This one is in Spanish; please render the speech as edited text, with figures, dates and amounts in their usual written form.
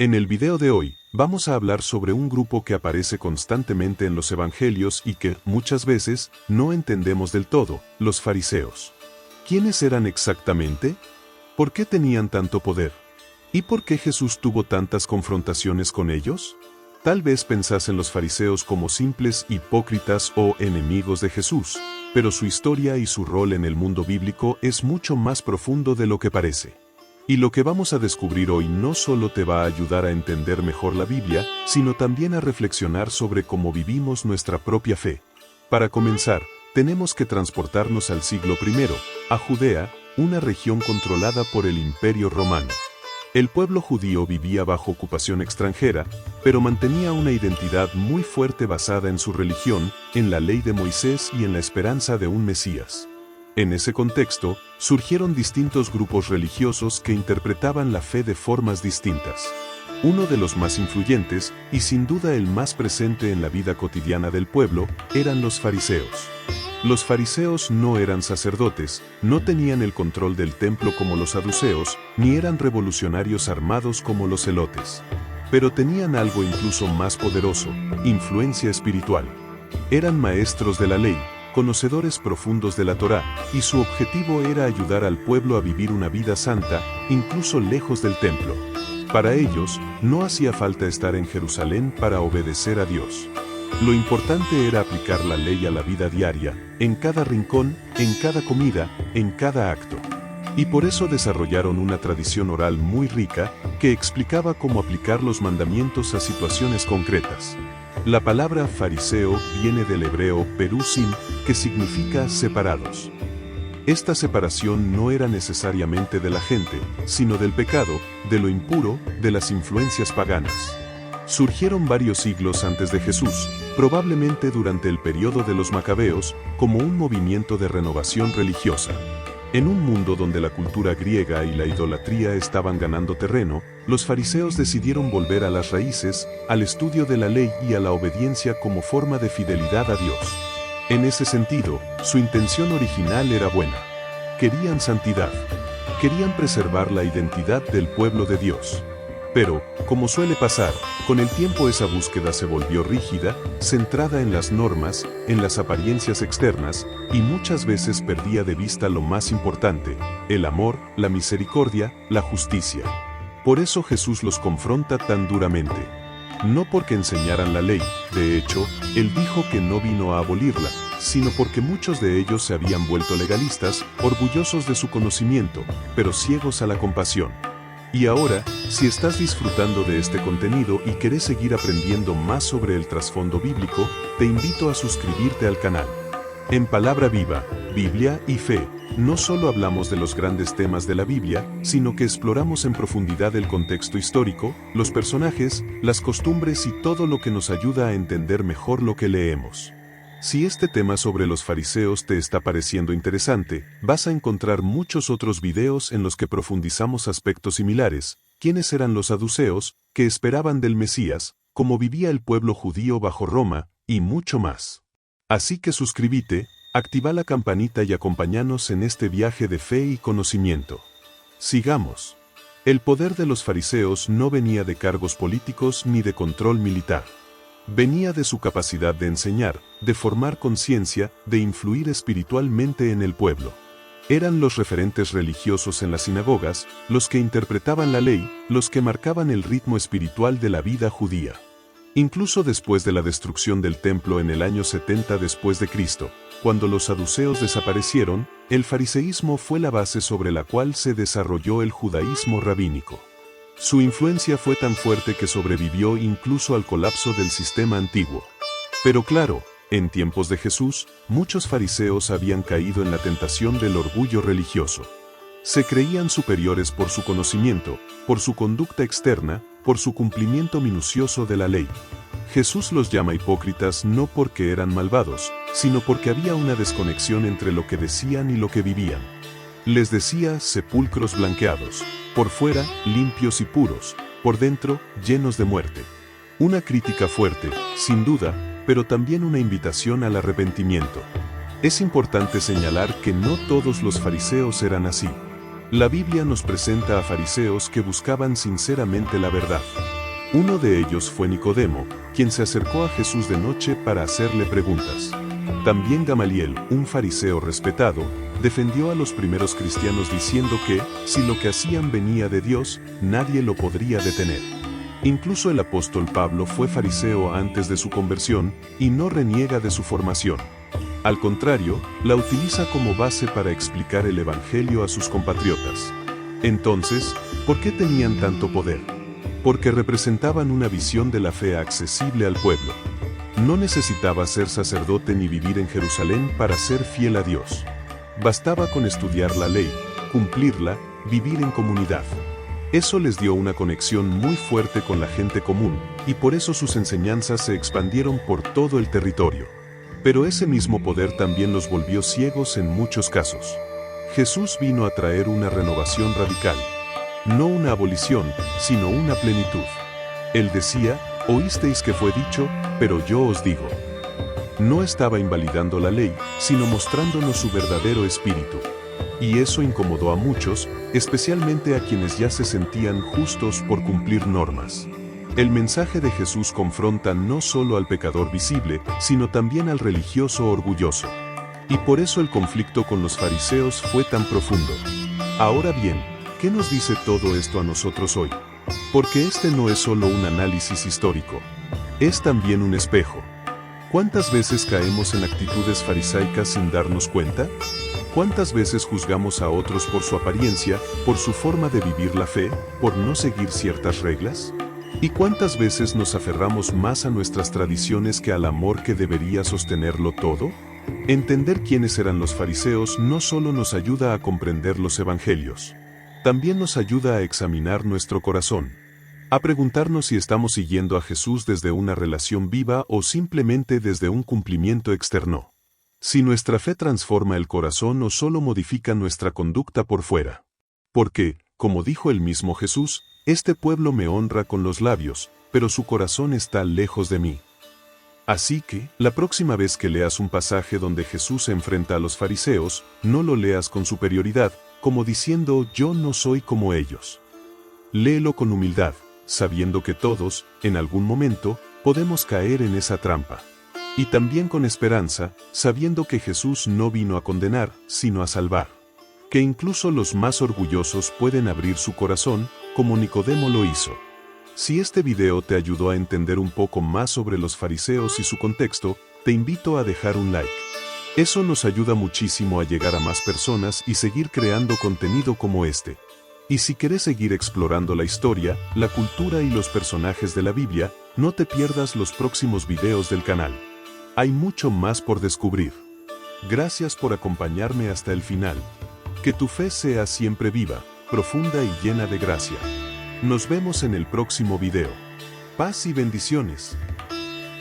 En el video de hoy, vamos a hablar sobre un grupo que aparece constantemente en los evangelios y que, muchas veces, no entendemos del todo: los fariseos. ¿Quiénes eran exactamente? ¿Por qué tenían tanto poder? ¿Y por qué Jesús tuvo tantas confrontaciones con ellos? Tal vez pensás en los fariseos como simples hipócritas o enemigos de Jesús, pero su historia y su rol en el mundo bíblico es mucho más profundo de lo que parece. Y lo que vamos a descubrir hoy no solo te va a ayudar a entender mejor la Biblia, sino también a reflexionar sobre cómo vivimos nuestra propia fe. Para comenzar, tenemos que transportarnos al siglo I, a Judea, una región controlada por el Imperio Romano. El pueblo judío vivía bajo ocupación extranjera, pero mantenía una identidad muy fuerte basada en su religión, en la ley de Moisés y en la esperanza de un Mesías. En ese contexto, surgieron distintos grupos religiosos que interpretaban la fe de formas distintas. Uno de los más influyentes, y sin duda el más presente en la vida cotidiana del pueblo, eran los fariseos. Los fariseos no eran sacerdotes, no tenían el control del templo como los saduceos, ni eran revolucionarios armados como los celotes. Pero tenían algo incluso más poderoso: influencia espiritual. Eran maestros de la ley, conocedores profundos de la Torá, y su objetivo era ayudar al pueblo a vivir una vida santa, incluso lejos del templo. Para ellos, no hacía falta estar en Jerusalén para obedecer a Dios. Lo importante era aplicar la ley a la vida diaria, en cada rincón, en cada comida, en cada acto. Y por eso desarrollaron una tradición oral muy rica, que explicaba cómo aplicar los mandamientos a situaciones concretas. La palabra fariseo viene del hebreo perusim, que significa separados. Esta separación no era necesariamente de la gente, sino del pecado, de lo impuro, de las influencias paganas. Surgieron varios siglos antes de Jesús, probablemente durante el periodo de los macabeos, como un movimiento de renovación religiosa. En un mundo donde la cultura griega y la idolatría estaban ganando terreno, los fariseos decidieron volver a las raíces, al estudio de la ley y a la obediencia como forma de fidelidad a Dios. En ese sentido, su intención original era buena. Querían santidad. Querían preservar la identidad del pueblo de Dios. Pero, como suele pasar, con el tiempo esa búsqueda se volvió rígida, centrada en las normas, en las apariencias externas, y muchas veces perdía de vista lo más importante: el amor, la misericordia, la justicia. Por eso Jesús los confronta tan duramente. No porque enseñaran la ley, de hecho, Él dijo que no vino a abolirla, sino porque muchos de ellos se habían vuelto legalistas, orgullosos de su conocimiento, pero ciegos a la compasión. Y ahora, si estás disfrutando de este contenido y querés seguir aprendiendo más sobre el trasfondo bíblico, te invito a suscribirte al canal. En Palabra Viva, Biblia y Fe, no solo hablamos de los grandes temas de la Biblia, sino que exploramos en profundidad el contexto histórico, los personajes, las costumbres y todo lo que nos ayuda a entender mejor lo que leemos. Si este tema sobre los fariseos te está pareciendo interesante, vas a encontrar muchos otros videos en los que profundizamos aspectos similares: quiénes eran los saduceos, qué esperaban del Mesías, cómo vivía el pueblo judío bajo Roma, y mucho más. Así que suscríbete, activa la campanita y acompáñanos en este viaje de fe y conocimiento. Sigamos. El poder de los fariseos no venía de cargos políticos ni de control militar. Venía de su capacidad de enseñar, de formar conciencia, de influir espiritualmente en el pueblo. Eran los referentes religiosos en las sinagogas, los que interpretaban la ley, los que marcaban el ritmo espiritual de la vida judía. Incluso después de la destrucción del templo en el año 70 después de Cristo, cuando los saduceos desaparecieron, el fariseísmo fue la base sobre la cual se desarrolló el judaísmo rabínico. Su influencia fue tan fuerte que sobrevivió incluso al colapso del sistema antiguo. Pero claro, en tiempos de Jesús, muchos fariseos habían caído en la tentación del orgullo religioso. Se creían superiores por su conocimiento, por su conducta externa, por su cumplimiento minucioso de la ley. Jesús los llama hipócritas no porque eran malvados, sino porque había una desconexión entre lo que decían y lo que vivían. Les decía: sepulcros blanqueados, por fuera, limpios y puros, por dentro, llenos de muerte. Una crítica fuerte, sin duda, pero también una invitación al arrepentimiento. Es importante señalar que no todos los fariseos eran así. La Biblia nos presenta a fariseos que buscaban sinceramente la verdad. Uno de ellos fue Nicodemo, quien se acercó a Jesús de noche para hacerle preguntas. También Gamaliel, un fariseo respetado, defendió a los primeros cristianos diciendo que, si lo que hacían venía de Dios, nadie lo podría detener. Incluso el apóstol Pablo fue fariseo antes de su conversión y no reniega de su formación. Al contrario, la utiliza como base para explicar el Evangelio a sus compatriotas. Entonces, ¿por qué tenían tanto poder? Porque representaban una visión de la fe accesible al pueblo. No necesitaba ser sacerdote ni vivir en Jerusalén para ser fiel a Dios. Bastaba con estudiar la ley, cumplirla, vivir en comunidad. Eso les dio una conexión muy fuerte con la gente común, y por eso sus enseñanzas se expandieron por todo el territorio. Pero ese mismo poder también los volvió ciegos en muchos casos. Jesús vino a traer una renovación radical. No una abolición, sino una plenitud. Él decía, oísteis que fue dicho, pero yo os digo. No estaba invalidando la ley, sino mostrándonos su verdadero espíritu. Y eso incomodó a muchos, especialmente a quienes ya se sentían justos por cumplir normas. El mensaje de Jesús confronta no solo al pecador visible, sino también al religioso orgulloso. Y por eso el conflicto con los fariseos fue tan profundo. Ahora bien, ¿qué nos dice todo esto a nosotros hoy? Porque este no es solo un análisis histórico. Es también un espejo. ¿Cuántas veces caemos en actitudes farisaicas sin darnos cuenta? ¿Cuántas veces juzgamos a otros por su apariencia, por su forma de vivir la fe, por no seguir ciertas reglas? ¿Y cuántas veces nos aferramos más a nuestras tradiciones que al amor que debería sostenerlo todo? Entender quiénes eran los fariseos no solo nos ayuda a comprender los evangelios, también nos ayuda a examinar nuestro corazón, a preguntarnos si estamos siguiendo a Jesús desde una relación viva o simplemente desde un cumplimiento externo. Si nuestra fe transforma el corazón o solo modifica nuestra conducta por fuera. Porque, como dijo el mismo Jesús, este pueblo me honra con los labios, pero su corazón está lejos de mí. Así que, la próxima vez que leas un pasaje donde Jesús se enfrenta a los fariseos, no lo leas con superioridad, como diciendo yo no soy como ellos. Léelo con humildad, sabiendo que todos, en algún momento, podemos caer en esa trampa. Y también con esperanza, sabiendo que Jesús no vino a condenar, sino a salvar. Que incluso los más orgullosos pueden abrir su corazón, como Nicodemo lo hizo. Si este video te ayudó a entender un poco más sobre los fariseos y su contexto, te invito a dejar un like. Eso nos ayuda muchísimo a llegar a más personas y seguir creando contenido como este. Y si quieres seguir explorando la historia, la cultura y los personajes de la Biblia, no te pierdas los próximos videos del canal. Hay mucho más por descubrir. Gracias por acompañarme hasta el final. Que tu fe sea siempre viva, profunda y llena de gracia. Nos vemos en el próximo video. Paz y bendiciones.